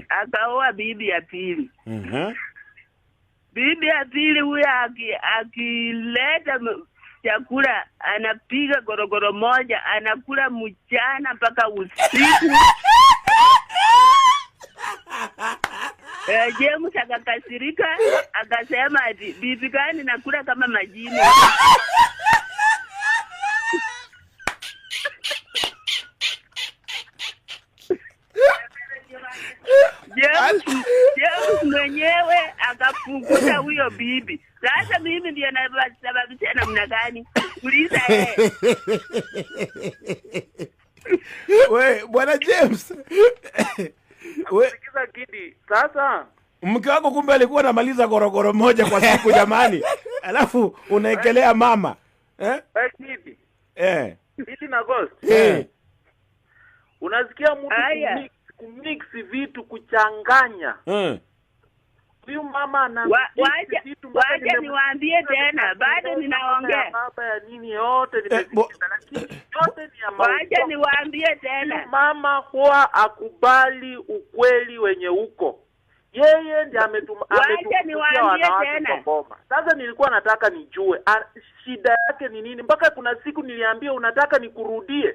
akaoa bibi ya pili. Bibi ya pili huyo akileta chakula anapiga gorogoro moja, anakula mchana mpaka usiku. James akakasirika akasema ati bibi gani nakula kama majini. James mwenyewe akafukuza huyo bibi. Sasa mimi ndio nasababisha namna gani? Uliza yeye. Wewe bwana James. Sikiza Kidi. Sasa mke wako kumbe alikuwa anamaliza gorogoro moja kwa siku jamani. Alafu unaekelea mama. Kidi. Kidi na Ghost. Unasikia mtu kumix vitu kuchanganya. Huyu mama ana wacha niwaambie tena, bado ninaongea. Baba ya nini yote nimesikia, lakini yote ni ya mama. Wacha niwaambie tena. Mama huwa akubali ukweli wenye uko. Yeye ndiye wacha niwaambie tena. Sasa nilikuwa nataka nijue shida yake ni nini, mpaka kuna siku niliambia unataka nikurudie.